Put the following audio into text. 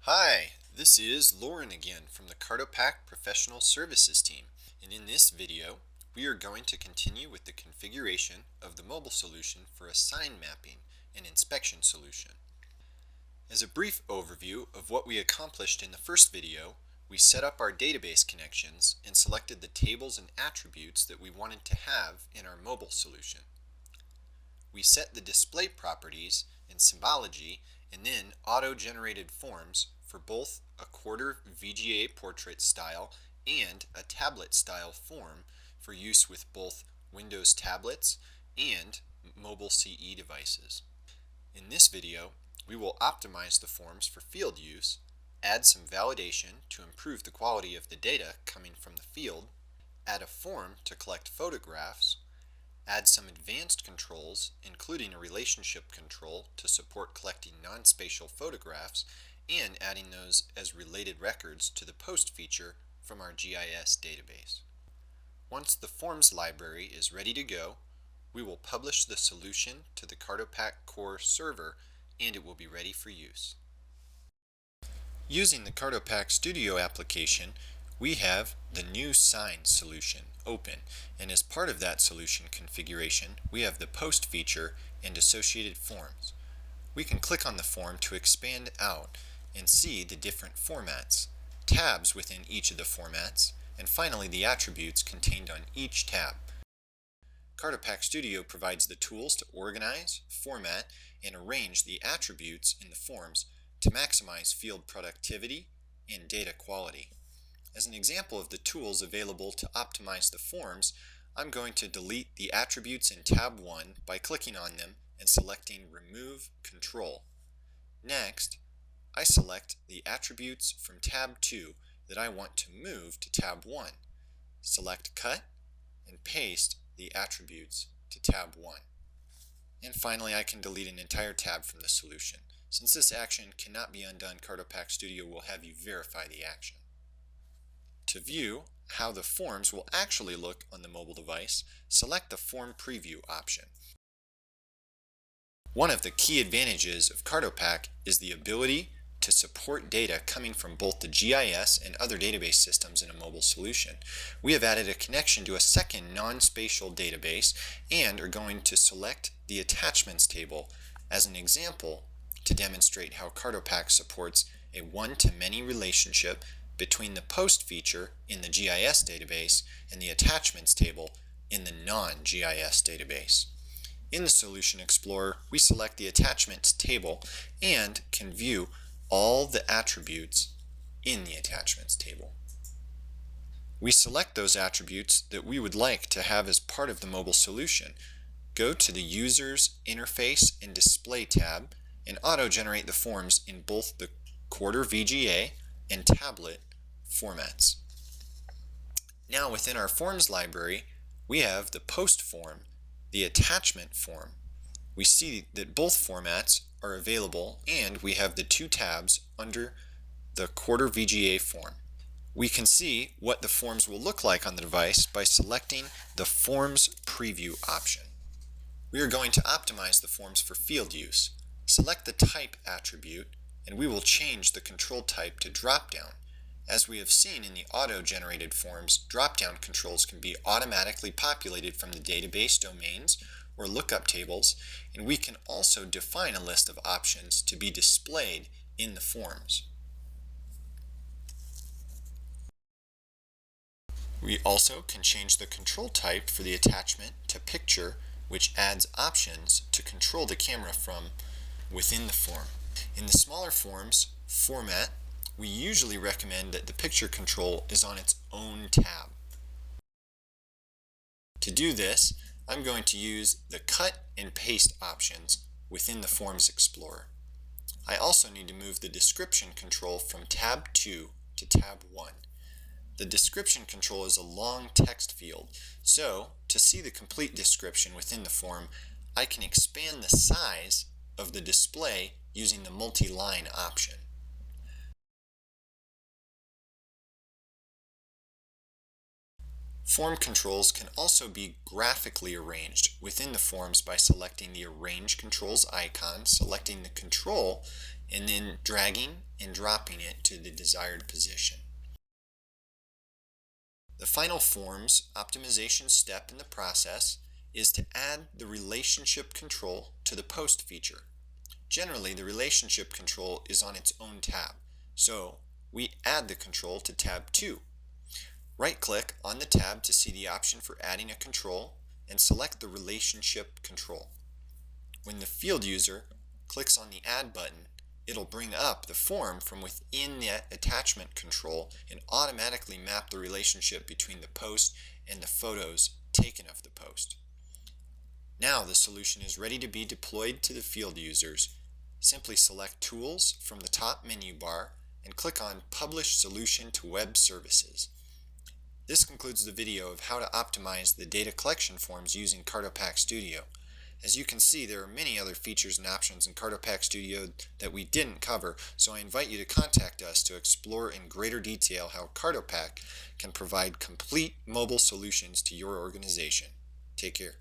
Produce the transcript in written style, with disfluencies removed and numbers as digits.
Hi, this is Lauren again from the CartoPac Professional Services team, and in this video we are going to continue with the configuration of the mobile solution for a sign mapping and inspection solution. As a brief overview of what we accomplished in the first video, we set up our database connections and selected the tables and attributes that we wanted to have in our mobile solution. We set the display properties and symbology and then auto-generated forms for both a quarter VGA portrait style and a tablet style form for use with both Windows tablets and mobile CE devices. In this video, we will optimize the forms for field use, add some validation to improve the quality of the data coming from the field, add a form to collect photographs, add some advanced controls, including a relationship control to support collecting non-spatial photographs, and adding those as related records to the post feature from our GIS database. Once the forms library is ready to go, we will publish the solution to the CartoPac Core server, and it will be ready for use. Using the CartoPac Studio application, we have the new sign solution open, and as part of that solution configuration, we have the post feature and associated forms. We can click on the form to expand out and see the different formats, tabs within each of the formats, and finally the attributes contained on each tab. CartoPac Studio provides the tools to organize, format, and arrange the attributes in the forms to maximize field productivity and data quality. As an example of the tools available to optimize the forms, I'm going to delete the attributes in tab 1 by clicking on them and selecting Remove Control. Next, I select the attributes from tab 2 that I want to move to tab 1. Select Cut and paste the attributes to tab 1. And finally, I can delete an entire tab from the solution. Since this action cannot be undone, CartoPac Studio will have you verify the action. To view how the forms will actually look on the mobile device, select the Form Preview option. One of the key advantages of CartoPac is the ability to support data coming from both the GIS and other database systems in a mobile solution. We have added a connection to a second non-spatial database and are going to select the attachments table as an example to demonstrate how CartoPac supports a one-to-many relationship between the post feature in the GIS database and the attachments table in the non-GIS database. In the Solution Explorer, we select the attachments table and can view all the attributes in the attachments table. We select those attributes that we would like to have as part of the mobile solution. Go to the Users, Interface, and Display tab and auto-generate the forms in both the quarter VGA and tablet formats. Now within our forms library, we have the post form, the attachment form. We see that both formats are available, and we have the two tabs under the quarter VGA form. We can see what the forms will look like on the device by selecting the Forms Preview option. We are going to optimize the forms for field use. Select the Type attribute, and we will change the control type to drop-down. As we have seen in the auto-generated forms, drop-down controls can be automatically populated from the database domains or lookup tables, and we can also define a list of options to be displayed in the forms. We also can change the control type for the attachment to Picture, which adds options to control the camera from within the form. In the smaller forms format, we usually recommend that the picture control is on its own tab. To do this, I'm going to use the Cut and Paste options within the Forms Explorer. I also need to move the Description control from tab 2 to tab 1. The Description control is a long text field, so to see the complete description within the form, I can expand the size of the display using the multi-line option. Form controls can also be graphically arranged within the forms by selecting the Arrange Controls icon, selecting the control, and then dragging and dropping it to the desired position. The final forms optimization step in the process is to add the relationship control to the post feature. Generally, the relationship control is on its own tab, so we add the control to tab 2. Right-click on the tab to see the option for adding a control and select the relationship control. When the field user clicks on the Add button, it'll bring up the form from within that attachment control and automatically map the relationship between the post and the photos taken of the post. Now the solution is ready to be deployed to the field users. Simply select Tools from the top menu bar and click on Publish Solution to Web Services. This concludes the video of how to optimize the data collection forms using CartoPac Studio. As you can see, there are many other features and options in CartoPac Studio that we didn't cover, so I invite you to contact us to explore in greater detail how CartoPac can provide complete mobile solutions to your organization. Take care.